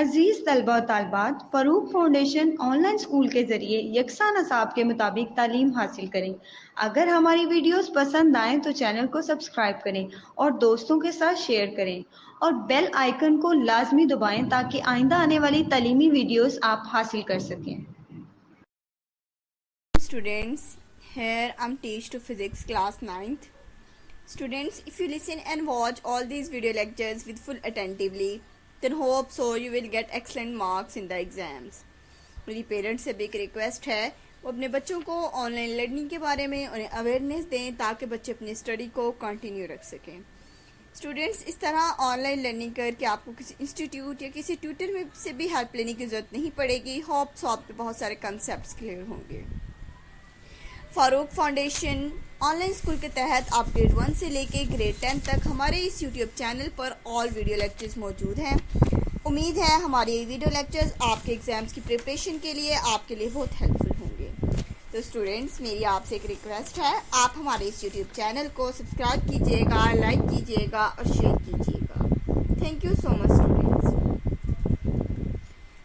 अजीज़ तलबा और तालबात, Farooq foundation online school के ज़रिए यकसा नसाब के मुताबिक तालीम हासिल करें। अगर हमारी वीडियोस पसंद आएँ तो चैनल को सब्सक्राइब करें और दोस्तों के साथ शेयर करें और बेल आइकन को लाजमी दबाएं ताकि आइंदा आने वाली तालीमी वीडियोस आप हासिल कर सकें। Students, here I'm teach to physics class 9th. Students, if you listen and watch all these video lectures with full attentively, then hope so you will get excellent marks in the exams. मेरी parents से भी एक request है, वो अपने बच्चों को online learning के बारे में उन्हें अवेयरनेस दें ताकि बच्चे अपनी स्टडी को कंटिन्यू रख सकें। स्टूडेंट्स, इस तरह ऑनलाइन लर्निंग करके आपको किसी इंस्टीट्यूट या किसी ट्यूटर में से भी हेल्प लेने की ज़रूरत नहीं पड़ेगी। होप सो आपके बहुत सारे कंसेप्ट क्लियर होंगे। फ़ारूक फाउंडेशन ऑनलाइन स्कूल के तहत आप ग्रेड 1 से लेके ग्रेड 10 तक हमारे इस यूट्यूब चैनल पर ऑल वीडियो लेक्चर्स मौजूद हैं। उम्मीद है हमारे ये वीडियो लेक्चर्स आपके एग्ज़ाम्स की प्रिपरेशन के लिए आपके लिए बहुत हेल्पफुल होंगे। तो स्टूडेंट्स, मेरी आपसे एक रिक्वेस्ट है, आप हमारे इस यूट्यूब चैनल को सब्सक्राइब कीजिएगा, लाइक कीजिएगा और शेयर कीजिएगा। Thank you so much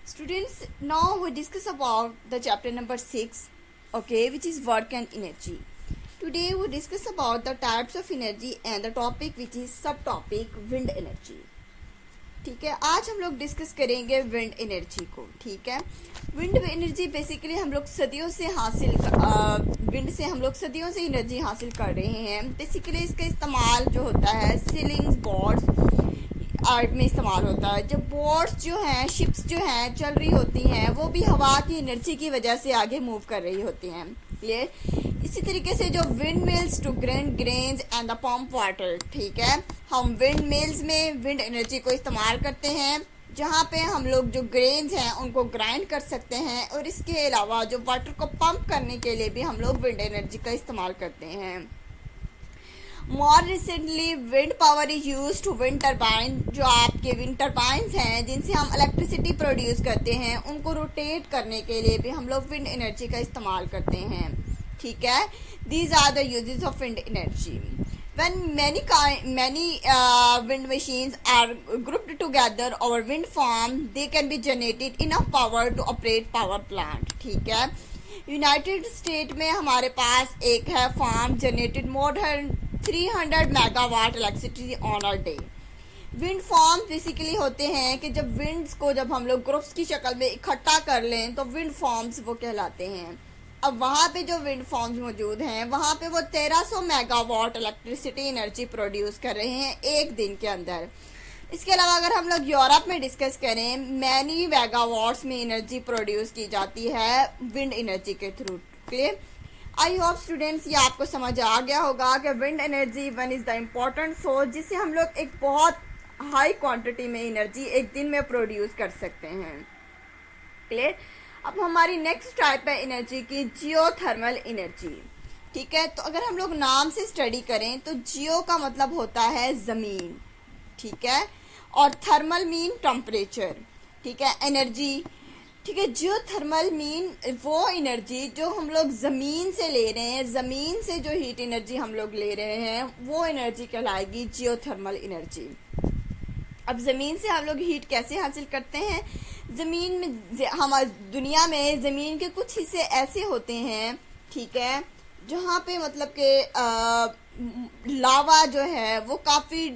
students. Now we discuss about the chapter number 6, okay, which is work and energy. Today we discuss about the types of energy and the topic which is subtopic wind energy. ठीक है, आज हम लोग discuss करेंगे wind energy को। ठीक है, wind energy basically हम लोग सदियों से विंड से हम लोग सदियों से एनर्जी हासिल कर रहे हैं। बेसिकली इसका इस्तेमाल जो होता है सीलिंग्स, बोर्ड्स आर्ट में इस्तेमाल होता है। जब बोट्स जो हैं, शिप्स जो हैं चल रही होती हैं, वो भी हवा की एनर्जी की वजह से आगे मूव कर रही होती हैं। क्लियर? इसी तरीके से जो wind mills to grains and the pump water, ठीक है, हम विंड मिल्स में विंड एनर्जी को इस्तेमाल करते हैं, जहाँ पे हम लोग जो ग्रेन्स हैं उनको ग्राइंड कर सकते हैं, और इसके अलावा जो वाटर को पंप करने के लिए भी हम लोग विंड एनर्जी का इस्तेमाल करते हैं। More recently wind power is use to wind turbine, जो आपके विंड टर्बाइंस हैं जिनसे हम इलेक्ट्रिसिटी प्रोड्यूस करते हैं, उनको रोटेट करने के लिए भी हम लोग विंड एनर्जी का इस्तेमाल करते हैं। ठीक है, these are the uses of wind energy. When many wind machines are grouped together over wind farm, they can be generated enough power to operate power plant. ठीक है, यूनाइटेड स्टेट में हमारे पास एक है farm generated more than 300 megawatt electricity on a day. Wind farm basically होते हैं कि जब विंड्स को जब हम लोग ग्रुप्स की शक्ल में इकट्ठा कर लें तो विंड फार्म्स वो कहलाते हैं। अब वहाँ पे जो विंड फार्म्स मौजूद हैं वहाँ पे वो 1300 मेगावाट इलेक्ट्रिसिटी एनर्जी प्रोड्यूस कर रहे हैं एक दिन के अंदर। इसके अलावा अगर हम लोग यूरोप में डिस्कस करें, मैनी मेगावाट्स में एनर्जी प्रोड्यूस की जाती है विंड एनर्जी के through. Clear? I hope students ये आपको समझ आ गया होगा कि wind energy one is the important source जिससे हम लोग एक बहुत हाई क्वांटिटी में एनर्जी एक दिन में प्रोड्यूस कर सकते हैं। क्लियर? अब हमारी नेक्स्ट टाइप है एनर्जी की जियोथर्मल एनर्जी। ठीक है, तो अगर हम लोग नाम से स्टडी करें तो जियो का मतलब होता है ज़मीन, ठीक है, और थर्मल मीन टेम्परेचर, ठीक है, एनर्जी। ठीक है, जियोथर्मल मीन वो एनर्जी जो हम लोग ज़मीन से ले रहे हैं, ज़मीन से जो हीट एनर्जी हम लोग ले रहे हैं वो एनर्जी कहलाएगी जियोथर्मल एनर्जी। अब ज़मीन से हम लोग हीट कैसे हासिल करते हैं? ज़मीन में हमारी दुनिया में ज़मीन के कुछ हिस्से ऐसे होते हैं, ठीक है, जहाँ पे मतलब कि लावा जो है वो काफ़ी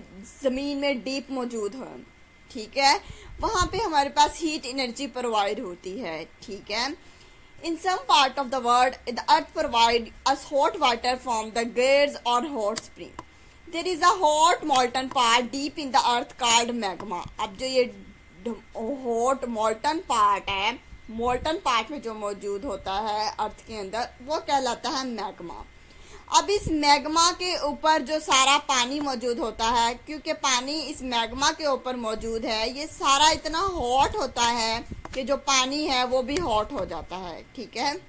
ज़मीन में डीप मौजूद है। ठीक है, वहाँ पे हमारे पास हीट एनर्जी प्रोवाइड होती है। ठीक है, in some part of the world the earth provide us hot water from the geysers और hot spring. There is a hot molten part deep in the earth called magma. अब जो ये hot molten part है, molten part में जो मौजूद होता है अर्थ के अंदर, वो कहलाता है मैग्मा। अब इस मैग्मा के ऊपर जो सारा पानी मौजूद होता है, क्योंकि पानी इस मैग्मा के ऊपर मौजूद है, ये सारा इतना हॉट होता है कि जो पानी है वो भी हॉट हो जाता है। ठीक है,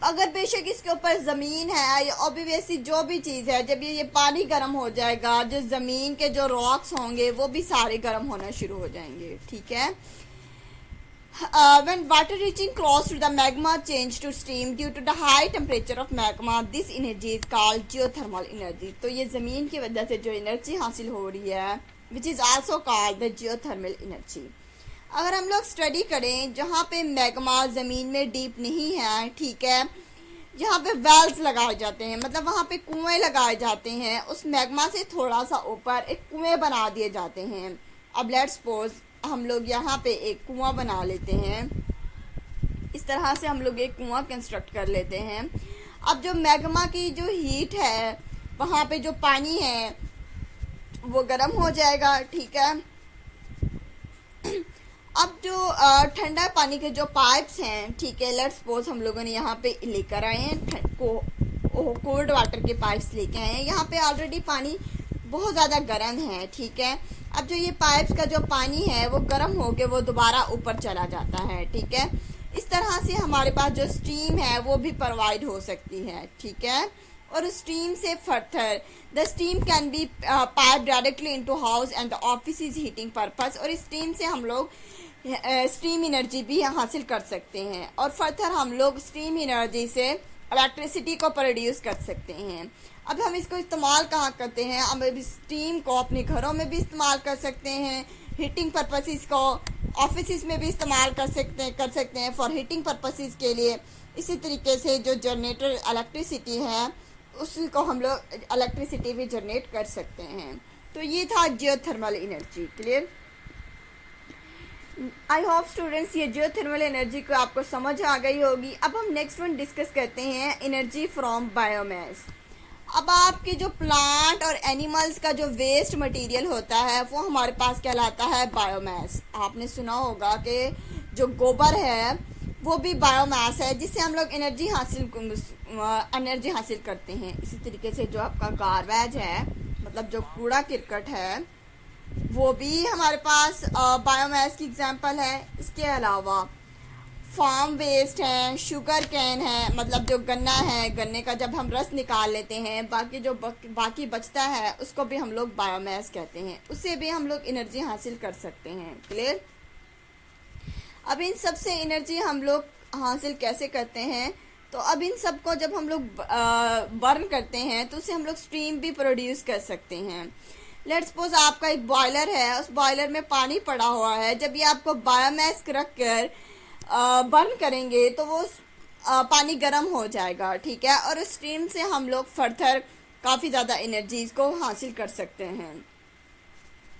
अगर बेशक इसके ऊपर ज़मीन है या ऑब्वियसली जो भी चीज़ है, जब ये पानी गर्म हो जाएगा, जो ज़मीन के जो रॉक्स होंगे वो भी सारे गर्म होना शुरू हो जाएंगे। ठीक है, when water reaching close to the magma change to steam due to the high temperature of magma, this energy is called geothermal energy. तो ये ज़मीन की वजह से जो एनर्जी हासिल हो रही है which is also called the geothermal energy. अगर हम लोग स्टडी करें जहाँ पे मैग्मा ज़मीन में डीप नहीं है, ठीक है, जहाँ पे वेल्स लगाए जाते हैं, मतलब वहाँ पे कुएं लगाए जाते हैं, उस मैग्मा से थोड़ा सा ऊपर एक कुएं बना दिए जाते हैं। अब लेट्स सपोज हम लोग यहाँ पे एक कुआं बना लेते हैं, इस तरह से हम लोग एक कुआं कंस्ट्रक्ट कर लेते हैं। अब जो मैग्मा की जो हीट है, वहाँ पे जो पानी है वो गर्म हो जाएगा, ठीक है। अब जो ठंडा पानी के जो पाइप्स हैं, ठीक है, लेट्स सपोज हम लोगों ने यहाँ पे लेकर आए हैं कोल्ड वाटर के पाइप्स लेके आए हैं। यहाँ पे ऑलरेडी पानी बहुत ज़्यादा गर्म है, ठीक है। अब जो ये पाइप्स का जो पानी है वो गर्म होके वो दोबारा ऊपर चला जाता है, ठीक है। इस तरह से हमारे पास जो स्टीम है वो भी प्रोवाइड हो सकती है, ठीक है। और स्टीम से further the steam can be pipe directly into house and the office is heating purpose. और स्टीम से हम लोग स्टीम एनर्जी भी हासिल कर सकते हैं और फर्दर हम लोग स्टीम एनर्जी से इलेक्ट्रिसिटी को प्रोड्यूस कर सकते हैं। अब हम इसको इस्तेमाल कहाँ करते हैं? हम स्टीम को अपने घरों में भी इस्तेमाल कर सकते हैं, हीटिंग पर्पसेस को ऑफिस में भी इस्तेमाल कर सकते हैं फॉर हीटिंग पर्पसेस के लिए। इसी तरीके से जो जनरेटर इलेक्ट्रिसिटी है उसको हम लोग इलेक्ट्रिसिटी भी जनरेट कर सकते हैं। तो ये था geothermal energy. Clear? I hope students ये जियोथर्मल एनर्जी को आपको समझ आ गई होगी। अब हम नेक्स्ट वन डिस्कस करते हैं एनर्जी फ्रॉम बायोमास। अब आपके जो प्लांट और एनिमल्स का जो वेस्ट मटेरियल होता है वो हमारे पास कहलाता है बायोमास। आपने सुना होगा कि जो गोबर है वो भी बायोमास है जिससे हम लोग एनर्जी हासिल करते हैं। इसी तरीके से जो आपका गार्बेज है, मतलब जो कूड़ा करकट है, वो भी हमारे पास बायोमास की एग्जांपल है। इसके अलावा फार्म वेस्ट है, शुगर कैन है, मतलब जो गन्ना है, गन्ने का जब हम रस निकाल लेते हैं, बाकी जो बाकी बचता है उसको भी हम लोग बायोमास कहते हैं, उससे भी हम लोग एनर्जी हासिल कर सकते हैं। क्लियर? अब इन सब से एनर्जी हम लोग हासिल कैसे करते हैं? तो अब इन सब को जब हम लोग बर्न करते हैं तो उससे हम लोग स्टीम भी प्रोड्यूस कर सकते हैं। लेट्स सपोज आपका एक बॉयलर है, उस बॉयलर में पानी पड़ा हुआ है, जब ये आपको बायोमास रख कर बर्न करेंगे तो वो पानी गर्म हो जाएगा, ठीक है। और उस स्टीम से हम लोग फर्दर काफ़ी ज़्यादा एनर्जीज को हासिल कर सकते हैं।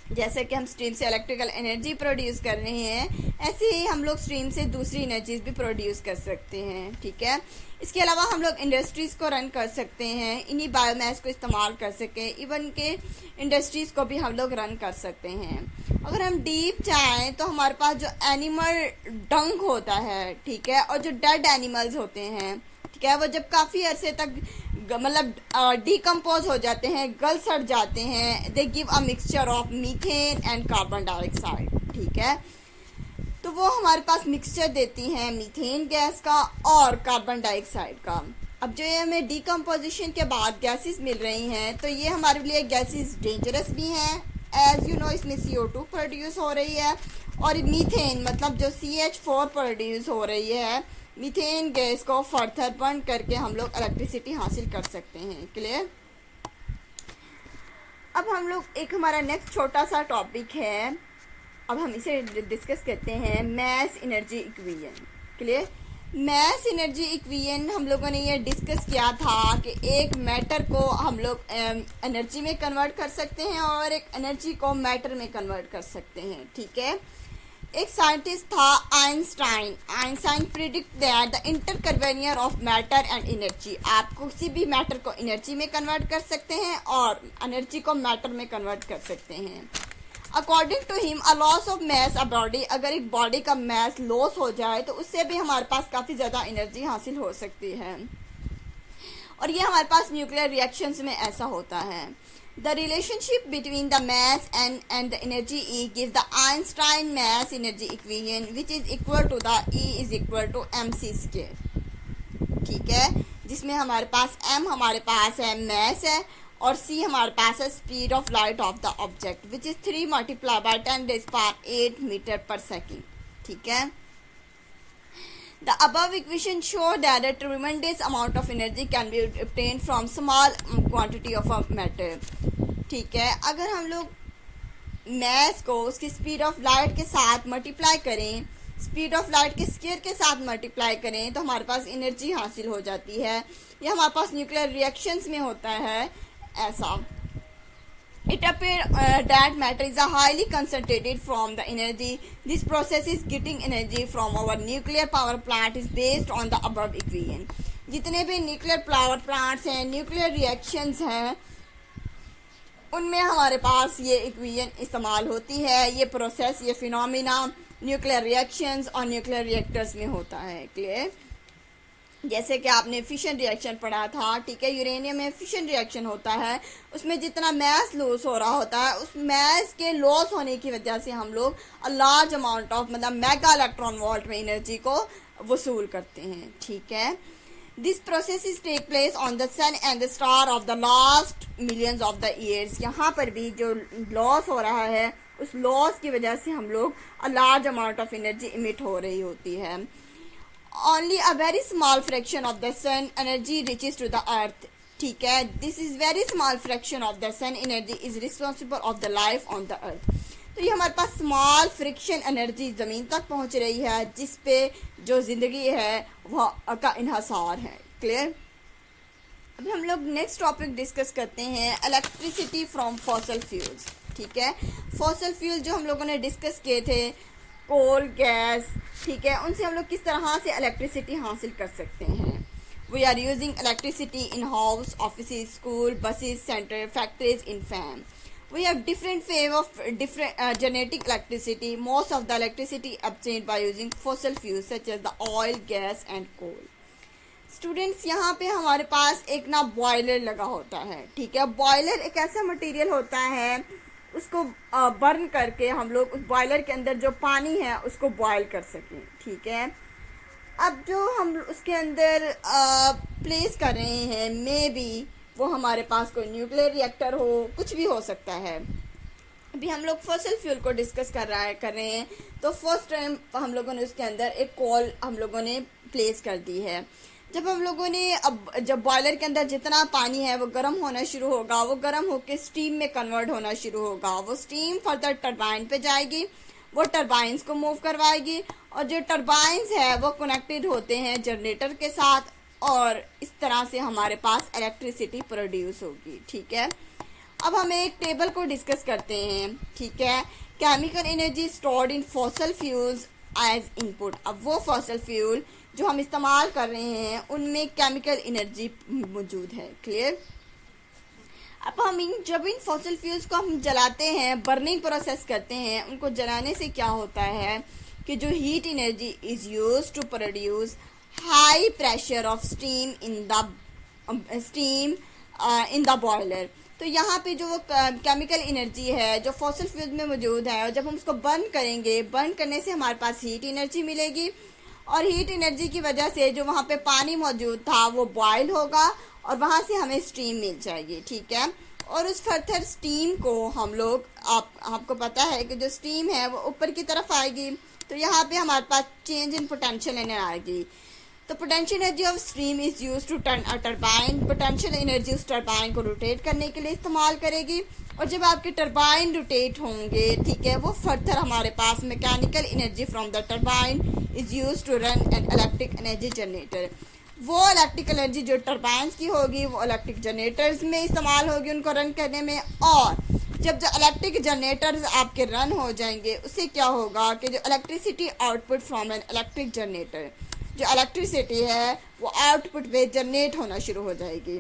जैसे कि हम स्टीम से इलेक्ट्रिकल एनर्जी प्रोड्यूस कर रहे हैं, ऐसे ही हम लोग स्टीम से दूसरी एनर्जीज भी प्रोड्यूस कर सकते हैं, ठीक है। इसके अलावा हम लोग इंडस्ट्रीज को रन कर सकते हैं, इन्हीं बायोमास को इस्तेमाल कर सकें, इवन के इंडस्ट्रीज को भी हम लोग रन कर सकते हैं। अगर हम डीप जाएं तो हमारे पास जो एनिमल डंग होता है, ठीक है, और जो डेड एनिमल्स होते हैं, ठीक है, वो जब काफ़ी अरसे तक मतलब डिकम्पोज हो जाते हैं, गल सड़ जाते हैं, they give a mixture of methane and carbon dioxide, ठीक है। तो वो हमारे पास मिक्सचर देती हैं मीथेन गैस का और कार्बन डाइऑक्साइड का। अब जो ये हमें डिकम्पोजिशन के बाद गैसेस मिल रही हैं, तो ये हमारे लिए गैसेस डेंजरस भी हैं। एज यू नो, इसमें CO2 प्रोड्यूस हो रही है और मीथेन मतलब जो CH4 प्रोड्यूस हो रही है। मीथेन गैस को फर्दर बर्न करके हम लोग इलेक्ट्रिसिटी हासिल कर सकते हैं। क्लियर? अब हम लोग एक हमारा नेक्स्ट छोटा सा टॉपिक है, अब हम इसे डिस्कस करते हैं, mass energy equation. Clear? Mass energy equation हम लोगों ने ये डिस्कस किया था कि एक मैटर को हम लोग एनर्जी में कन्वर्ट कर सकते हैं और एक एनर्जी को मैटर में कन्वर्ट कर सकते हैं, ठीक है। एक साइंटिस्ट था Einstein predict that the interconversion of matter and energy. आप किसी भी मैटर को एनर्जी में कन्वर्ट कर सकते हैं और एनर्जी को मैटर में कन्वर्ट कर सकते हैं। According to him a loss of mass a body, अगर एक बॉडी का मैस लॉस हो जाए तो उससे भी हमारे पास काफ़ी ज़्यादा एनर्जी हासिल हो सकती है। और ये हमारे पास न्यूक्लियर रिएक्शंस में ऐसा होता है। The relationship between the mass and the energy E gives the Einstein mass energy equation which is equal to the E is equal to mc square, ठीक है, जिसमें हमारे पास m हमारे पास है mass है और c हमारे पास है speed of light of the object which is 3 multiplied by 10 raised to 8 meter per second, ठीक है। The above equation show that a tremendous amount of energy can be obtained from small quantity of a matter, ठीक है। अगर हम लोग math को उसकी speed of light के साथ मल्टीप्लाई करें, स्पीड ऑफ लाइट के स्क्वायर के साथ मल्टीप्लाई करें तो हमारे पास एनर्जी हासिल हो जाती है। यह हमारे पास न्यूक्लियर रिएक्शंस में होता है ऐसा। It appeared that matter is highly concentrated from the energy. This process is getting energy from our nuclear power plant is based on the above equation. जितने भी न्यूक्लियर पावर प्लांट्स हैं, nuclear reactions हैं, उनमें हमारे पास ये equation इस्तेमाल होती है। ये प्रोसेस, ये फिनोमिना न्यूक्लियर रिएक्शंस और न्यूक्लियर रिएक्टर्स में होता है। क्लियर? जैसे कि आपने फिशन रिएक्शन पढ़ा था, ठीक है, यूरेनियम में फिशन रिएक्शन होता है, उसमें जितना मैस लॉस हो रहा होता है, उस मैस के लॉस होने की वजह से हम लोग लार्ज अमाउंट ऑफ मतलब मेगा इलेक्ट्रॉन वोल्ट में एनर्जी को वसूल करते हैं। ठीक है, this process is take place on the sun and the star of the last millions of the years. यहाँ पर भी जो लॉस हो रहा है, उस लॉस की वजह से हम लोग large amount of energy emit हो रही होती है। Only a very small fraction of the sun energy reaches to the earth. ठीक है, this is very small fraction of the sun energy is responsible of the life on the earth. तो ये हमारे पास small friction energy ज़मीन तक पहुंच रही है, जिस पे जो ज़िंदगी है वह का इन्हसार है। क्लियर? अब हम लोग नेक्स्ट टॉपिक डिस्कस करते हैं, इलेक्ट्रिसिटी फ्रॉम फॉसल फ्यूल्स। ठीक है, फॉसल फ्यूल जो हम लोगों ने डिस्कस किए थे, कोल, गैस, ठीक है, उनसे हम लोग किस तरह से इलेक्ट्रिसिटी हासिल कर सकते हैं। We are using electricity in house, office, school, buses, centre, factories, in farm. We have different form of different genetic electricity. Most of the electricity obtained by using fossil fuels such as the oil, gas and coal. Students, यहाँ पे हमारे पास एक ना boiler लगा होता है। ठीक है, बॉयलर एक ऐसा मटेरियल होता है, उसको बर्न करके हम लोग उस बॉयलर के अंदर जो पानी है उसको बॉयल कर सकें। ठीक है, अब जो हम उसके अंदर प्लेस कर रहे हैं, मे बी वो हमारे पास कोई न्यूक्लियर रिएक्टर हो, कुछ भी हो सकता है। अभी हम लोग फॉसिल फ्यूल को डिस्कस कर रहे हैं, तो फर्स्ट टाइम हम लोगों ने उसके अंदर एक कोल हम लोगों ने प्लेस कर दी है। जब हम लोगों ने जब बॉयलर के अंदर जितना पानी है वो गर्म होना शुरू होगा, वो गर्म होकर स्टीम में कन्वर्ट होना शुरू होगा। वो स्टीम फर्दर टरबाइन पे जाएगी, वो टरबाइंस को मूव करवाएगी, और जो टरबाइंस है वो कनेक्टेड होते हैं जनरेटर के साथ, और इस तरह से हमारे पास इलेक्ट्रिसिटी प्रोड्यूस होगी। ठीक है, अब हम एक टेबल को डिस्कस करते हैं। ठीक है, chemical energy stored in fossil fuels as input. अब वो फॉसल फ्यूल जो हम इस्तेमाल कर रहे हैं उनमें केमिकल एनर्जी मौजूद है। क्लियर? अब हम जब इन फॉसिल फ्यूल्स को हम जलाते हैं, बर्निंग प्रोसेस करते हैं, उनको जलाने से क्या होता है कि जो heat energy is used to produce high pressure of steam in the boiler. तो यहाँ पे जो वो केमिकल एनर्जी है जो फॉसिल फ्यूल में मौजूद है, और जब हम उसको बर्न करेंगे, बर्न करने से हमारे पास हीट एनर्जी मिलेगी, और हीट एनर्जी की वजह से जो वहाँ पे पानी मौजूद था वो बॉयल होगा, और वहाँ से हमें स्टीम मिल जाएगी। ठीक है, और उस फर्दर स्टीम को हम लोग आपको पता है कि जो स्टीम है वो ऊपर की तरफ आएगी, तो यहाँ पे हमारे पास चेंज इन पोटेंशियल एनर्जी आएगी। तो potential energy of steam is use to turn a turbine. Potential energy उस टरबाइन को रोटेट करने के लिए इस्तेमाल करेगी, और जब आपके टरबाइन रोटेट होंगे, ठीक है, वो फर्दर हमारे पास mechanical energy from the turbine is use to run an electric energy generator. वो इलेक्ट्रिक एनर्जी जो टरबाइंस की होगी वो इलेक्ट्रिक जनरेटर्स में इस्तेमाल होगी उनको रन करने में, और जब जो इलेक्ट्रिक जनरेटर्स आपके रन हो जाएंगे उससे क्या होगा कि जो electricity output from an electric generator, जो इलेक्ट्रिसिटी है वो आउटपुट पे जनरेट होना शुरू हो जाएगी।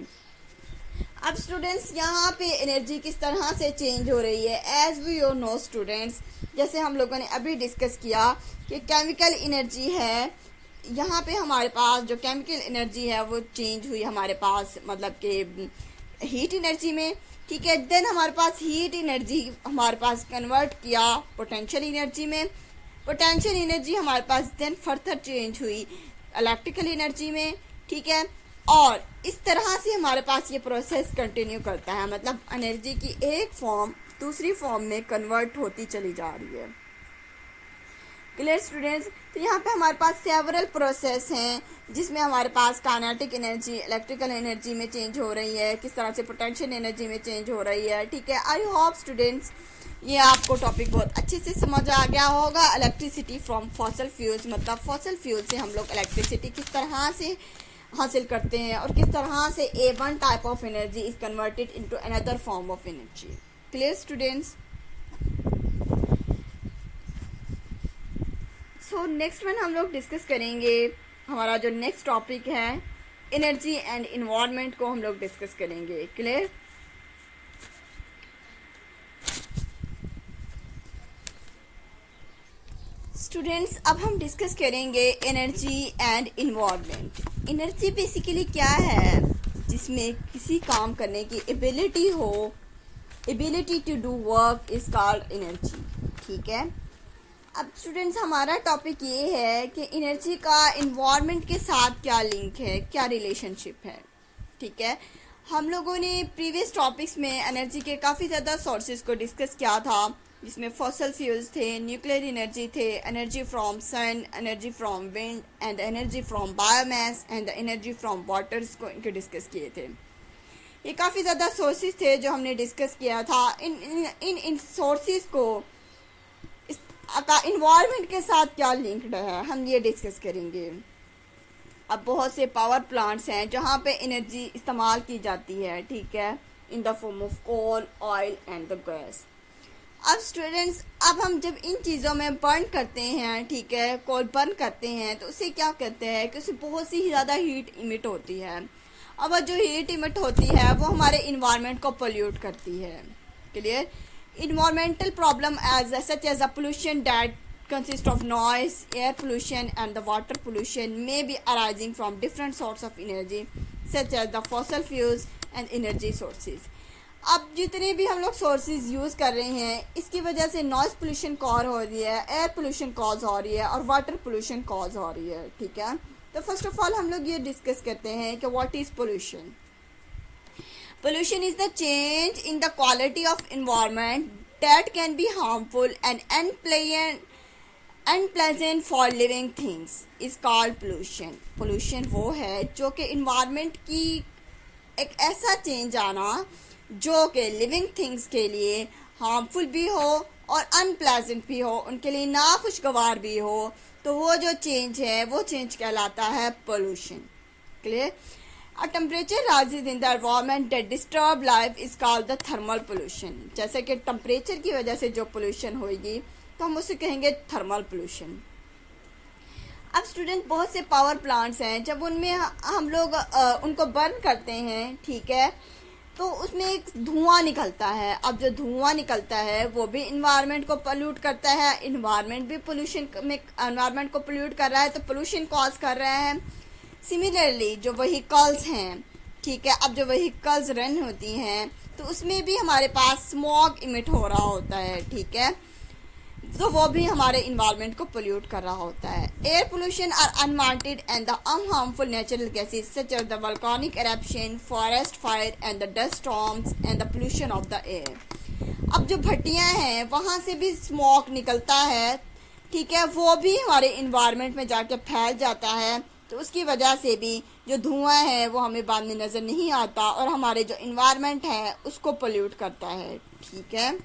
अब स्टूडेंट्स, यहाँ पे एनर्जी किस तरह से चेंज हो रही है, as we you know students, जैसे हम लोगों ने अभी डिस्कस किया कि केमिकल एनर्जी है, यहाँ पे हमारे पास जो केमिकल एनर्जी है वो चेंज हुई हमारे पास मतलब कि हीट एनर्जी में। ठीक है, देन हमारे पास हीट एनर्जी हमारे पास कन्वर्ट किया पोटेंशियल एनर्जी में, पोटेंशियल एनर्जी हमारे पास देन फर्दर चेंज हुई इलेक्ट्रिकल एनर्जी में। ठीक है, और इस तरह से हमारे पास ये प्रोसेस कंटिन्यू करता है, मतलब एनर्जी की एक फॉर्म दूसरी फॉर्म में कन्वर्ट होती चली जा रही है। Clear students? तो यहाँ पे हमारे पास सेवरल प्रोसेस हैं जिसमें हमारे पास काइनेटिक एनर्जी इलेक्ट्रिकल एनर्जी में चेंज हो रही है, किस तरह से पोटेंशियल एनर्जी में चेंज हो रही है। ठीक है, आई होप स्टूडेंट्स ये आपको टॉपिक बहुत अच्छे से समझ आ गया होगा। इलेक्ट्रिसिटी फ्रॉम फॉसल फ्यूल्स, मतलब फॉसल फ्यूल से हम लोग इलेक्ट्रिसिटी किस तरह से हासिल करते हैं और किस तरह से a one type of energy is converted into another form of energy. Clear students? So next one हम लोग डिस्कस करेंगे, हमारा जो नेक्स्ट टॉपिक है एनर्जी एंड इन्वायरमेंट को हम लोग डिस्कस करेंगे। क्लियर? स्टूडेंट्स, अब हम डिस्कस करेंगे energy and environment. Energy basically क्या है? जिसमें किसी काम करने की एबिलिटी हो, ability to do work is called energy. ठीक है, अब स्टूडेंट्स हमारा टॉपिक ये है कि एनर्जी का इन्वायरमेंट के साथ क्या लिंक है, क्या रिलेशनशिप है। ठीक है, हम लोगों ने प्रीवियस टॉपिक्स में एनर्जी के काफ़ी ज़्यादा सोर्सेज को डिस्कस किया था, जिसमें फॉसल फ्यूल्स थे, न्यूक्लियर एनर्जी थे, energy from sun, energy from wind and energy from biomass and energy from waters को इनके डिस्कस किए थे। ये काफ़ी ज़्यादा सोर्सेज थे जो हमने डिस्कस किया था। इन सोर्सेज को का इन्वायरमेंट के साथ क्या लिंक्ड है, हम ये डिस्कस करेंगे। अब बहुत से पावर प्लांट्स हैं जहाँ पे एनर्जी इस्तेमाल की जाती है, ठीक है, in the form of coal, oil and the gas. अब स्टूडेंट्स, अब हम जब इन चीज़ों में बर्न करते हैं, ठीक है, कोल बर्न करते हैं, तो उससे क्या कहते हैं कि उससे बहुत सी ज़्यादा हीट इमिट होती है। अब वो जो हीट इमिट होती है वो हमारे इन्वायरमेंट को पोल्यूट करती है। Clear? Environmental problem such as the pollution that consists of noise, air pollution and the water pollution may be arising from different sources of energy such as the fossil fuels and energy sources. अब जितने भी हम लोग sources use कर रहे हैं, इसकी वजह से नॉइस पोल्यूशन कॉज हो रही है, एयर पोल्यूशन कॉज हो रही है और वाटर पोल्यूशन कॉज हो रही है। ठीक है, तो फर्स्ट ऑफ ऑल हम लोग ये डिस्कस करते हैं कि what is pollution. Pollution is the change in the quality of environment that can be harmful and unpleasant for living things is called pollution. Pollution वो है जो कि environment की एक ऐसा change आना जो कि living things के लिए harmful भी हो और unpleasant भी हो, उनके लिए नाखुशगवार भी हो, तो वो जो change है वो change कहलाता है pollution. Clear? A temperature rises in the environment that disturb life is called the thermal pollution. जैसे कि टेम्परेचर की वजह से जो पोल्यूशन होगी तो हम उसे कहेंगे थर्मल पोल्यूशन। अब स्टूडेंट, बहुत से पावर प्लांट्स हैं, जब उनमें हम लोग उनको बर्न करते हैं, ठीक है, तो उसमें एक धुआं निकलता है। अब जो धुआं निकलता है वो भी इन्वायरमेंट को पोल्यूट करता है, इन्वायरमेंट भी पोल्यूशन में इन्वायरमेंट को पोल्यूट कर रहा है, तो पोल्यूशन कॉज कर रहा है। सिमिलरली जो व्हीकल्स हैं, ठीक है, अब जो व्हीकल्स रन होती हैं तो उसमें भी हमारे पास स्मॉग इमिट हो रहा होता है, ठीक है, तो वो भी हमारे इन्वायरमेंट को पोल्यूट कर रहा होता है। Air pollution are unwanted and the unharmful natural gases such as the volcanic eruption, forest fire and the dust storms and the pollution of the air. अब जो भट्टियाँ हैं वहाँ से भी स्मॉग निकलता है, ठीक है, वो भी हमारे इन्वायरमेंट में जाके फैल जाता है, तो उसकी वजह से भी जो धुआं है वो हमें बाद में नज़र नहीं आता और हमारे जो इन्वायरमेंट है उसको पोल्यूट करता है। ठीक है,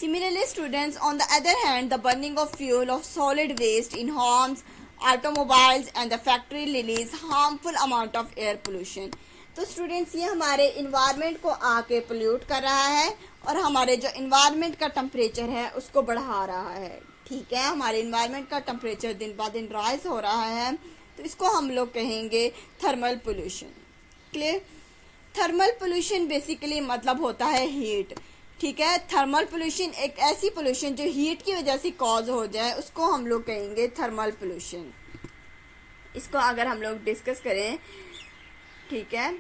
similarly students, on the other hand the burning of fuel of solid waste in homes, automobiles and the factory release harmful amount of air pollution. तो स्टूडेंट्स, ये हमारे इन्वायरमेंट को आके पोल्यूट कर रहा है और हमारे जो इन्वायरमेंट का टेम्परेचर है उसको बढ़ा रहा है। ठीक है, हमारे इन्वायरमेंट का टेम्परेचर दिन ब दिन राइज हो रहा है, तो इसको हम लोग कहेंगे thermal pollution. Clear? Thermal pollution basically मतलब होता है हीट। ठीक है, थर्मल पोल्यूशन एक ऐसी पोल्यूशन जो हीट की वजह से कॉज हो जाए उसको हम लोग कहेंगे थर्मल पोल्यूशन। इसको अगर हम लोग डिस्कस करें, ठीक है,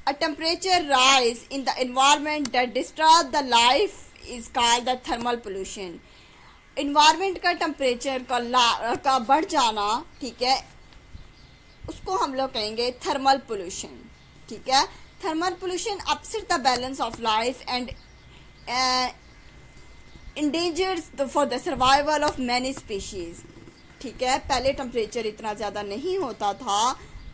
अ temperature rise in the environment that disturb the life is called the thermal pollution. Environment का टेम्परेचर का बढ़ जाना, ठीक है, उसको हम लोग कहेंगे थर्मल पोल्यूशन। ठीक है, thermal pollution upset the balance of life and endangers for the survival of many species. ठीक है, पहले टेम्परेचर इतना ज़्यादा नहीं होता था,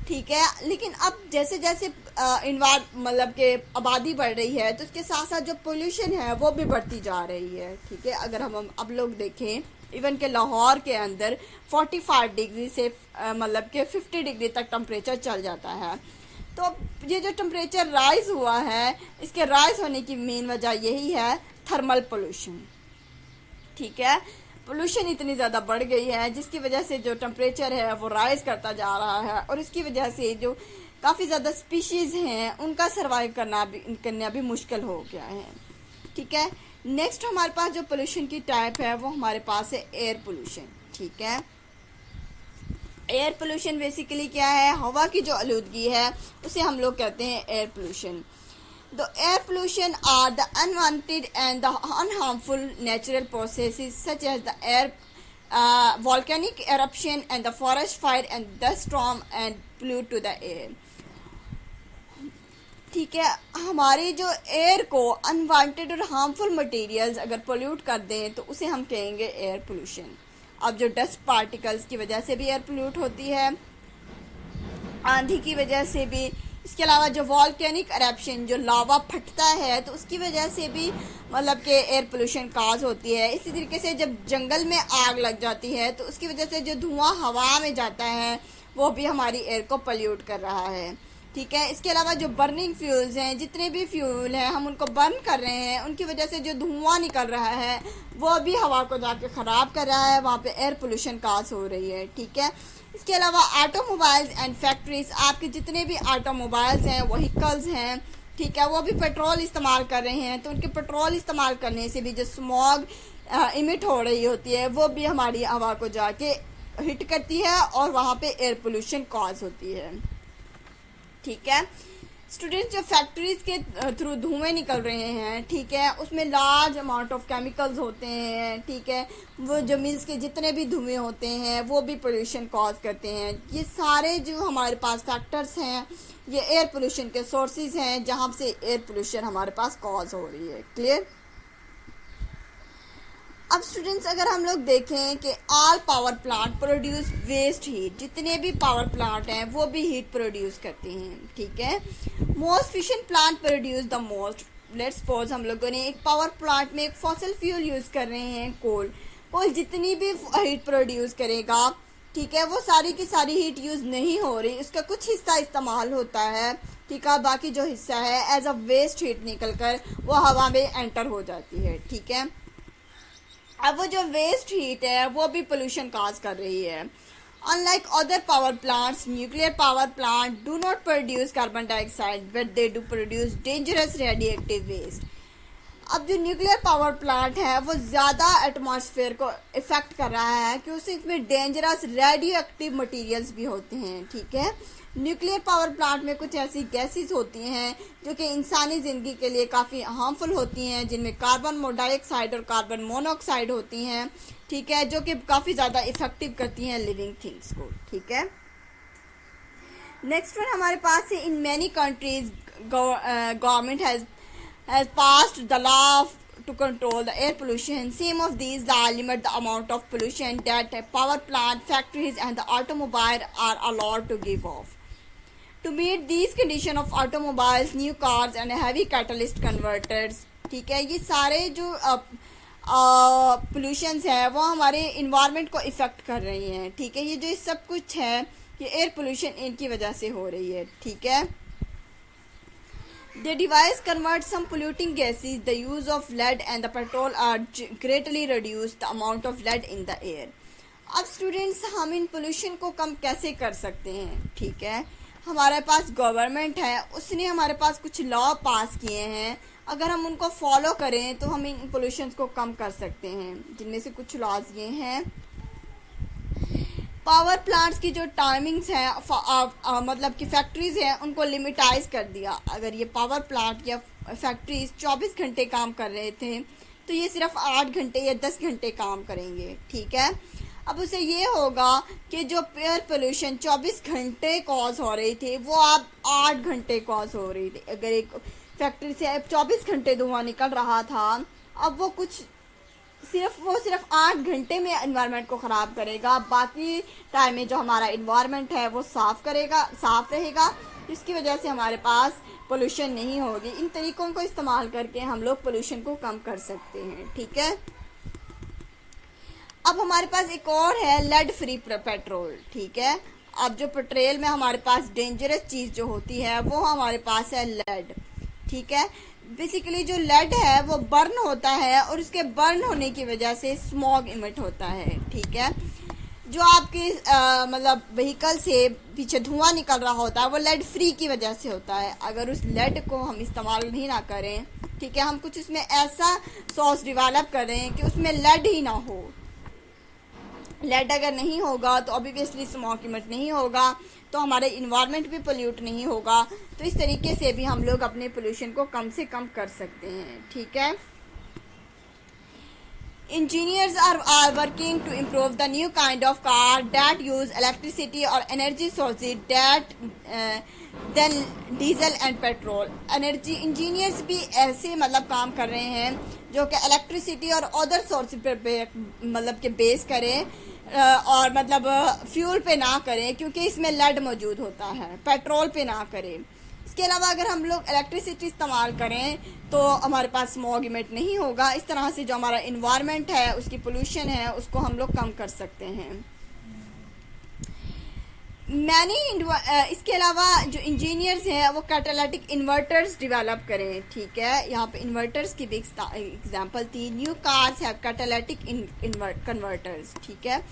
ठीक है। लेकिन अब जैसे जैसे मतलब के आबादी बढ़ रही है तो उसके साथ साथ जो पोल्यूशन है वो भी बढ़ती जा रही है। ठीक है, अगर हम अब लोग देखें इवन के लाहौर के अंदर 45 डिग्री से मतलब के 50 डिग्री तक टेम्परेचर चल जाता है। तो अब ये जो टेम्परेचर राइज हुआ है, इसके राइज होने की मेन वजह यही है थर्मल पोल्यूशन। ठीक है, पोल्यूशन इतनी ज़्यादा बढ़ गई है जिसकी वजह से जो टेम्परेचर है वो राइज करता जा रहा है, और इसकी वजह से जो काफ़ी ज़्यादा स्पीशीज़ हैं उनका सर्वाइव करना भी मुश्किल हो गया है। ठीक है, नेक्स्ट हमारे पास जो पोल्यूशन की टाइप है वो हमारे पास है एयर पोल्यूशन। ठीक है, एयर पोल्यूशन बेसिकली क्या है, हवा की जो आलूदगी है उसे हम लोग कहते हैं air pollution. The air pollution are the unwanted and the unharmful natural processes such as the air volcanic eruption and the forest fire and dust storm and pollute to the air। ठीक है, हमारे जो air को unwanted और harmful materials अगर pollute कर दें तो उसे हम कहेंगे एयर पोल्यूशन। अब जो डस्ट पार्टिकल्स की वजह से भी एयर पोल्यूट होती है, आंधी की वजह से भी, इसके अलावा जो वॉल्केनिक एरप्शन जो लावा फटता है तो उसकी वजह से भी मतलब कि एयर पोल्यूशन काज होती है। इसी तरीके से जब जंगल में आग लग जाती है तो उसकी वजह से जो धुआं हवा में जाता है वो भी हमारी एयर को पोल्यूट कर रहा है। ठीक है, इसके अलावा जो बर्निंग फ्यूल्स हैं, जितने भी फ्यूल हैं हम उनको बर्न कर रहे हैं, उनकी वजह से जो धुआं निकल रहा है वो भी हवा को जाके ख़राब कर रहा है, वहाँ पे एयर पोल्यूशन काज हो रही है। ठीक है, इसके अलावा ऑटोमोबाइल्स एंड फैक्ट्रीज, आपके जितने भी ऑटोमोबाइल्स हैं, व्हीकल्स हैं, ठीक है, वो भी पेट्रोल इस्तेमाल कर रहे हैं, तो उनके पेट्रोल इस्तेमाल करने से भी जो स्मॉग इमिट हो रही होती है वो भी हमारी हवा को जाके हिट करती है और वहाँ पे एयर पोल्यूशन कॉज होती है। ठीक है, स्टूडेंट्स, जो फैक्ट्रीज के थ्रू धुएं निकल रहे हैं, ठीक है, उसमें लार्ज अमाउंट ऑफ केमिकल्स होते हैं। ठीक है, वो जो मिल्स के जितने भी धुएं होते हैं वो भी पोल्यूशन कॉज करते हैं। ये सारे जो हमारे पास फैक्टर्स हैं ये एयर पोल्यूशन के सोर्सेज हैं जहाँ से एयर पोल्यूशन हमारे पास कॉज हो रही है। क्लियर? अब स्टूडेंट्स, अगर हम लोग देखें कि all power plant produce waste heat, जितने भी पावर प्लांट हैं वो भी हीट प्रोड्यूस करते हैं। ठीक है, most fission plant produce the most. Let's suppose हम लोगों ने एक पावर प्लांट में एक फॉसिल फ्यूल यूज़ कर रहे हैं, कोल जितनी भी हीट प्रोड्यूस करेगा, ठीक है, वो सारी की सारी हीट यूज़ नहीं हो रही, उसका कुछ हिस्सा इस्तेमाल होता है। ठीक है, बाकी जो हिस्सा है एज अ वेस्ट हीट निकल कर वो हवा में एंटर हो जाती है। ठीक है, अब वो जो वेस्ट हीट है वो भी पोल्यूशन काज कर रही है। Unlike other power plants, nuclear power plant do not produce carbon dioxide but they do produce dangerous radioactive waste. अब जो न्यूक्लियर पावर प्लांट है वो ज़्यादा एटमॉस्फेयर को इफेक्ट कर रहा है क्योंकि इसमें डेंजरस रेडियो एक्टिव मटीरियल्स भी होते हैं। ठीक है, न्यूक्लियर पावर प्लांट में कुछ ऐसी गैसेस होती हैं जो कि इंसानी ज़िंदगी के लिए काफ़ी हार्मफुल होती हैं, जिनमें कार्बन डाइऑक्साइड और कार्बन मोनोऑक्साइड होती हैं। ठीक है, जो कि काफ़ी ज़्यादा इफेक्टिव करती हैं लिविंग थिंग्स को। ठीक है, नेक्स्ट वन हमारे पास है, in many countries government has passed the law to control the air pollution. Some of these laws limit the amount of pollution that power plant, factories and the automobile are allowed to give off. To meet these conditions of automobiles, new cars and heavy catalyst converters, ठीक है, ये सारे जो pollutions है वो हमारे environment को effect कर रही हैं। ठीक है, ये जो सब कुछ है ये एयर पोल्यूशन इनकी वजह से हो रही है। ठीक है, the device converts some polluting gases. The use of lead and the petrol are greatly reduced the amount of lead in the air. अब स्टूडेंट्स, हम इन पोल्यूशन को कम कैसे कर सकते हैं? ठीक है, हमारे पास गवर्नमेंट है, उसने हमारे पास कुछ लॉ पास किए हैं, अगर हम उनको फॉलो करें तो हम इन पोल्यूशन को कम कर सकते हैं। जिनमें से कुछ लॉज ये हैं, पावर प्लांट्स की जो टाइमिंग्स हैं मतलब कि फैक्ट्रीज हैं उनको लिमिटाइज कर दिया। अगर ये पावर प्लांट या फैक्ट्रीज 24 घंटे काम कर रहे थे तो ये सिर्फ 8 घंटे या 10 घंटे काम करेंगे। ठीक है, अब उसे ये होगा कि जो एयर पोल्यूशन 24 घंटे कॉज हो रही थी वो अब 8 घंटे कॉज हो रही थी। अगर एक फैक्ट्री से 24 घंटे धुआं निकल रहा था, अब वो कुछ सिर्फ 8 घंटे में इन्वायरमेंट को ख़राब करेगा, बाकी टाइम में जो हमारा इन्वायरमेंट है वो साफ़ रहेगा, जिसकी वजह से हमारे पास पोल्यूशन नहीं होगी। इन तरीकों को इस्तेमाल करके हम लोग पोल्यूशन को कम कर सकते हैं, ठीक है। अब हमारे पास एक और है लेड फ्री पेट्रोल, ठीक है। अब जो पेट्रोल में हमारे पास डेंजरस चीज़ जो होती है वो हमारे पास है लेड, ठीक है। बेसिकली जो लेड है वो बर्न होता है और उसके बर्न होने की वजह से स्मॉग इमिट होता है, ठीक है। जो आपके मतलब व्हीकल से पीछे धुआं निकल रहा होता है वो लेड फ्री की वजह से होता है। अगर उस लेड को हम इस्तेमाल नहीं ना करें, ठीक है, हम कुछ उसमें ऐसा सॉस डिवेलप करें कि उसमें लेड ही ना हो। लेड अगर नहीं होगा तो ऑब्वियसली स्मॉग इमिट नहीं होगा, तो हमारे इन्वायरमेंट भी पोल्यूट नहीं होगा। तो इस तरीके से भी हम लोग अपने पोल्यूशन को कम से कम कर सकते हैं, ठीक है। Engineers are working to improve the new kind of car that use electricity or energy sources that than diesel and petrol. Energy engineers भी ऐसे मतलब काम कर रहे हैं जो कि इलेक्ट्रिसिटी और अदर सोर्स पर मतलब के बेस करें और मतलब फ्यूल पे ना करें, क्योंकि इसमें लेड मौजूद होता है, पेट्रोल पे ना करें। इसके अलावा अगर हम लोग इलेक्ट्रिसिटी इस्तेमाल करें तो हमारे पास स्मॉग इमिट नहीं होगा। इस तरह से जो हमारा इन्वायरमेंट है उसकी पोल्यूशन है उसको हम लोग कम कर सकते हैं। इसके अलावा जो इंजीनियर्स हैं वो कैटालिटिक इन्वर्टर्स डेवलप करें, ठीक है। यहाँ पे इन्वर्टर्स की भी एग्जांपल थी। New cars have catalytic converters, ठीक है।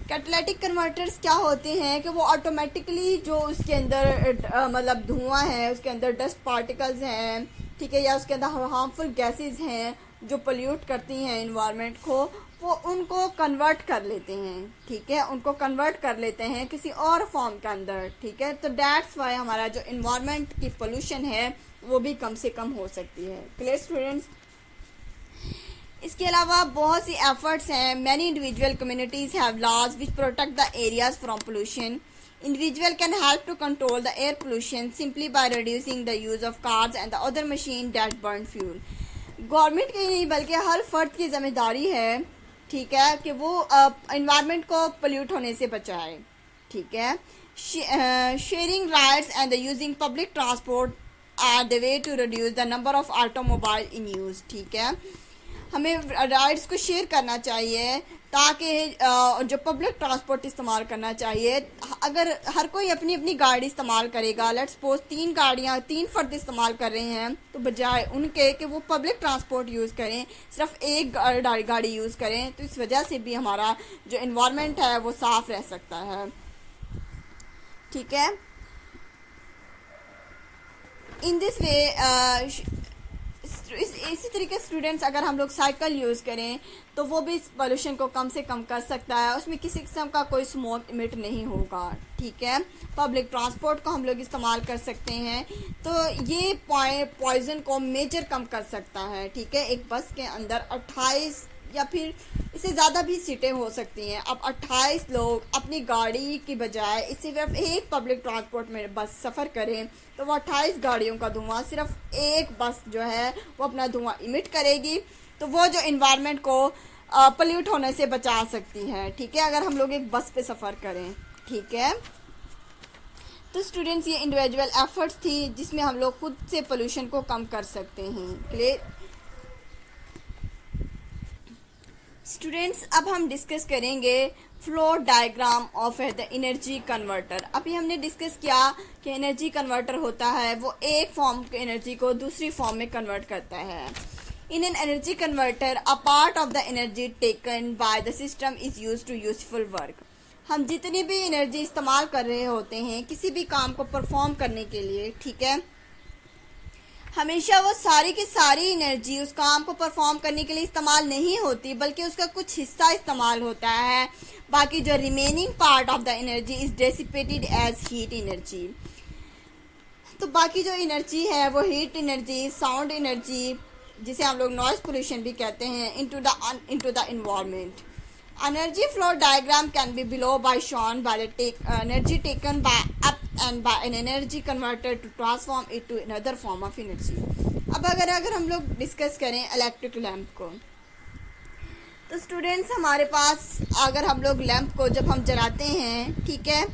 कैटालिटिक कन्वर्टर्स क्या होते हैं कि वो ऑटोमेटिकली जो उसके अंदर मतलब धुआं है, उसके अंदर डस्ट पार्टिकल्स हैं, ठीक है, या उसके अंदर हार्मफुल गैसेस हैं जो पोल्यूट करती हैं इन्वायरमेंट को, वो उनको कन्वर्ट कर लेते हैं, ठीक है, उनको कन्वर्ट कर लेते हैं किसी और फॉर्म के अंदर, ठीक है। तो दैट्स वाई हमारा जो इन्वायरमेंट की पोल्यूशन है वो भी कम से कम हो सकती है। Clear students? इसके अलावा बहुत सी एफर्ट्स हैं। Many individual communities have laws which protect the areas from pollution. Individual can help to control the air pollution simply by reducing the use of cars and the other machine that burn fuel. Government की नहीं बल्कि हर फर्द की जिम्मेदारी है, ठीक है, कि वो इन्वायरमेंट को पोल्यूट होने से बचाए, ठीक है। Sharing rides and the using public transport are the way to reduce the number of automobile in use, ठीक है। हमें राइड्स को शेयर करना चाहिए ताकि जो पब्लिक ट्रांसपोर्ट इस्तेमाल करना चाहिए। अगर हर कोई अपनी अपनी गाड़ी इस्तेमाल करेगा, लेट्स सपोज 3 फर्द इस्तेमाल कर रहे हैं, तो बजाय उनके कि वो पब्लिक ट्रांसपोर्ट यूज़ करें, सिर्फ एक गाड़ी यूज़ करें, तो इस वजह से भी हमारा जो इन्वायरमेंट है वो साफ रह सकता है, ठीक है। इन दिस वे इसी तरीके स्टूडेंट्स अगर हम लोग साइकिल यूज़ करें तो वो भी पोल्यूशन को कम से कम कर सकता है। उसमें किसी किस्म का कोई स्मोक इमिट नहीं होगा, ठीक है। पब्लिक ट्रांसपोर्ट को हम लोग इस्तेमाल कर सकते हैं, तो ये पॉइजन को मेजर कम कर सकता है, ठीक है। एक बस के अंदर 28 या फिर इससे ज़्यादा भी सीटें हो सकती हैं। अब 28 लोग अपनी गाड़ी की बजाय इससे सिर्फ एक पब्लिक ट्रांसपोर्ट में बस सफ़र करें तो वो 28 गाड़ियों का धुआं सिर्फ एक बस जो है वो अपना धुआं इमिट करेगी, तो वो जो इन्वायरमेंट को पोल्यूट होने से बचा सकती है, ठीक है, अगर हम लोग एक बस पे सफ़र करें, ठीक है। तो स्टूडेंट्स ये इंडिविजुअल एफर्ट्स थी जिसमें हम लोग खुद से पोल्यूशन को कम कर सकते हैं। Clear students? अब हम डिस्कस करेंगे flow diagram of the energy converter. अभी हमने डिस्कस किया कि एनर्जी कन्वर्टर होता है वो एक फॉर्म की एनर्जी को दूसरी फॉर्म में कन्वर्ट करता है। In an energy converter a part of the energy taken by the system is use to useful work. हम जितनी भी एनर्जी इस्तेमाल कर रहे होते हैं किसी भी काम को परफॉर्म करने के लिए, ठीक है, हमेशा वो सारी की सारी एनर्जी उस काम को परफॉर्म करने के लिए इस्तेमाल नहीं होती, बल्कि उसका कुछ हिस्सा इस्तेमाल होता है। बाकी जो remaining part of the energy is dissipated as heat energy. तो बाकी जो एनर्जी है वो हीट एनर्जी, साउंड एनर्जी, जिसे हम लोग नॉइज पोल्यूशन भी कहते हैं, into the environment. Energy flow diagram can be below by shown by the energy taken by up and by an energy converter to transform it to another form of energy। अब अगर हम लोग discuss करें electric lamp को, तो students हमारे पास अगर हम लोग लैंप को जब हम जलाते हैं, ठीक है,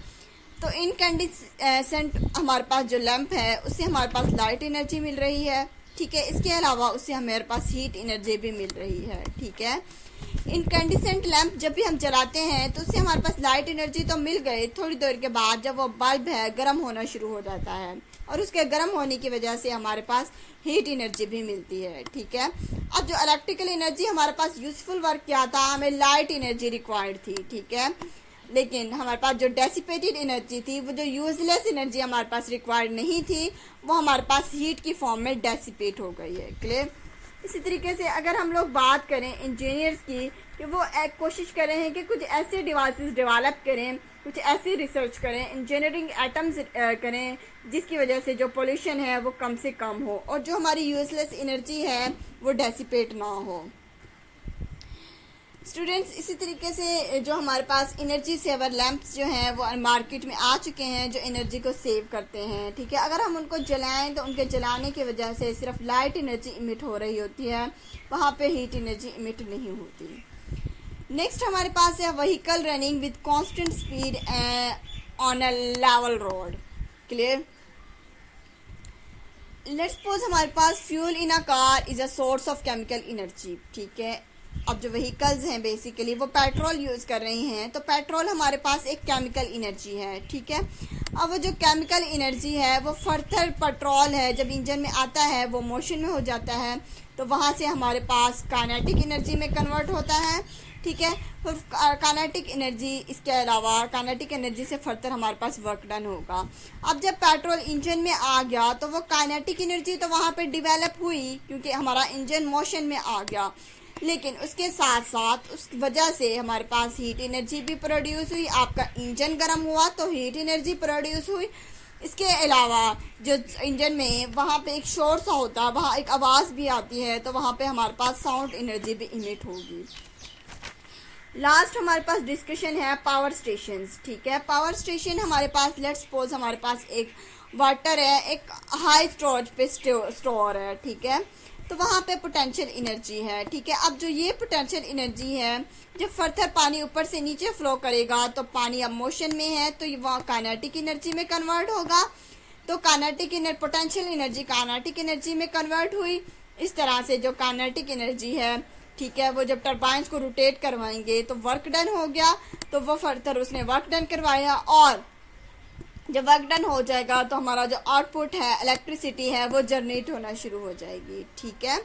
तो इनकैंडिसेंट हमारे पास जो लैंप है उससे हमारे पास लाइट एनर्जी मिल रही है, ठीक है। इसके अलावा उससे हमारे पास हीट एनर्जी भी मिल रही है, ठीक है। इनकैंडिसेंट लैंप जब भी हम जलाते हैं तो उससे हमारे पास लाइट एनर्जी तो मिल गई, थोड़ी देर के बाद जब वो बल्ब है गर्म होना शुरू हो जाता है और उसके गर्म होने की वजह से हमारे पास हीट एनर्जी भी मिलती है, ठीक है। अब जो इलेक्ट्रिकल एनर्जी हमारे पास यूजफुल वर्क किया था, हमें लाइट एनर्जी रिक्वायर्ड थी, ठीक है, लेकिन हमारे पास जो डेसिपेटेड एनर्जी थी, वो जो यूजलेस एनर्जी हमारे पास रिक्वायर्ड नहीं थी, वो हमारे पास हीट की फॉर्म में डेसिपेट हो गई है। क्लियर। इसी तरीके से अगर हम लोग बात करें इंजीनियर्स की, कि वो एक कोशिश कर रहे हैं कि कुछ ऐसे डिवाइसेस डेवलप करें, कुछ ऐसी रिसर्च करें, इंजीनियरिंग एटम्स करें जिसकी वजह से जो पोल्यूशन है वो कम से कम हो और जो हमारी यूजलेस एनर्जी है वो डेसिपेट ना हो। स्टूडेंट्स, इसी तरीके से जो हमारे पास एनर्जी सेवर लैंप्स जो हैं वो मार्केट में आ चुके हैं, जो एनर्जी को सेव करते हैं, ठीक है। अगर हम उनको जलाएं तो उनके जलाने की वजह से सिर्फ लाइट एनर्जी इमिट हो रही होती है, वहाँ पे हीट एनर्जी इमिट नहीं होती। नेक्स्ट हमारे पास है vehicle running with constant speed on a level road. Clear. Let's suppose हमारे पास fuel in a car is a source of chemical energy, ठीक है। अब जो व्हीकल्स हैं बेसिकली वो पेट्रोल यूज़ कर रही हैं, तो पेट्रोल हमारे पास एक केमिकल एनर्जी है, ठीक है। अब वो जो केमिकल एनर्जी है वो फर्दर पेट्रोल है, जब इंजन में आता है वो मोशन में हो जाता है, तो वहाँ से हमारे पास काइनेटिक एनर्जी में कन्वर्ट होता है, ठीक है। फिर काइनेटिक एनर्जी, इसके अलावा काइनेटिक एनर्जी से फर्दर हमारे पास वर्क डन होगा। अब जब पेट्रोल इंजन में आ गया तो वो काइनेटिक एनर्जी तो वहाँ पे डिवेलप हुई क्योंकि हमारा इंजन मोशन में आ गया, लेकिन उसके साथ साथ उस वजह से हमारे पास हीट एनर्जी भी प्रोड्यूस हुई। आपका इंजन गर्म हुआ तो हीट एनर्जी प्रोड्यूस हुई। इसके अलावा जो इंजन में वहाँ पे एक शोर सा होता है, वहाँ एक आवाज़ भी आती है, तो वहाँ पे हमारे पास साउंड एनर्जी भी इमिट होगी। लास्ट हमारे पास डिस्कशन है पावर स्टेशंस, ठीक है। पावर स्टेशन हमारे पास, लेट्स सपोज हमारे पास एक वाटर है, एक हाई स्टोरेज पे स्टोर है, ठीक है, तो वहाँ पे पोटेंशियल एनर्जी है, ठीक है। अब जो ये पोटेंशियल एनर्जी है, जब फर्दर पानी ऊपर से नीचे फ्लो करेगा तो पानी अब मोशन में है, तो वहाँ काइनेटिक एनर्जी में कन्वर्ट होगा, तो पोटेंशियल एनर्जी काइनेटिक एनर्जी में कन्वर्ट हुई। इस तरह से जो काइनेटिक एनर्जी है, ठीक है, वो जब टरबाइंस को रोटेट करवाएंगे तो वर्क डन हो गया, तो वो फर्दर उसने वर्क डन करवाया और जब वर्क डन हो जाएगा तो हमारा जो आउटपुट है, इलेक्ट्रिसिटी है, वो जनरेट होना शुरू हो जाएगी, ठीक है।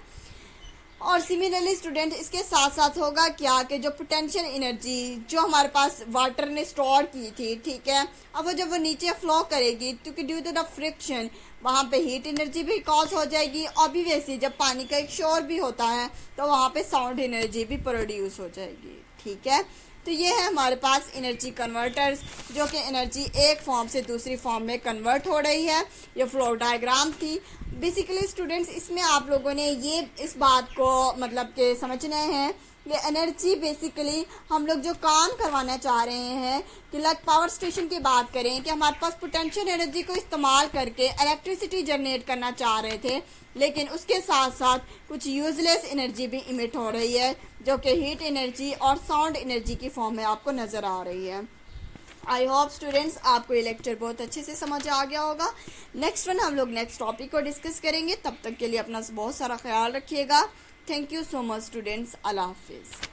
और सिमिलरली स्टूडेंट, इसके साथ साथ होगा क्या कि जो पोटेंशियल एनर्जी जो हमारे पास वाटर ने स्टोर की थी, ठीक है, अब वो जब वो नीचे फ्लो करेगी क्योंकि ड्यू टू द फ्रिक्शन वहाँ पे हीट एनर्जी भी कॉज हो जाएगी, ऑब्वियसली जब पानी का एक शोर भी होता है तो वहाँ पे साउंड एनर्जी भी प्रोड्यूस हो जाएगी, ठीक है। तो ये है हमारे पास एनर्जी कन्वर्टर्स, जो कि एनर्जी एक फॉर्म से दूसरी फॉर्म में कन्वर्ट हो रही है। ये फ्लो डायग्राम थी बेसिकली स्टूडेंट्स। इसमें आप लोगों ने ये इस बात को मतलब कि समझना है, ये एनर्जी बेसिकली हम लोग जो काम करवाना चाह रहे हैं कि लाइक पावर स्टेशन की बात करें कि हमारे पास पोटेंशियल एनर्जी को इस्तेमाल करके इलेक्ट्रिसिटी जनरेट करना चाह रहे थे, लेकिन उसके साथ साथ कुछ यूजलेस एनर्जी भी इमिट हो रही है जो कि हीट एनर्जी और साउंड एनर्जी की फॉर्म में आपको नज़र आ रही है। आई होप स्टूडेंट्स आपको ये लेक्चर बहुत अच्छे से समझ आ गया होगा। नेक्स्ट वन हम लोग नेक्स्ट टॉपिक को डिस्कस करेंगे, तब तक के लिए अपना बहुत सारा ख्याल रखिएगा। Thank you so much students. अल्लाह हाफिज़।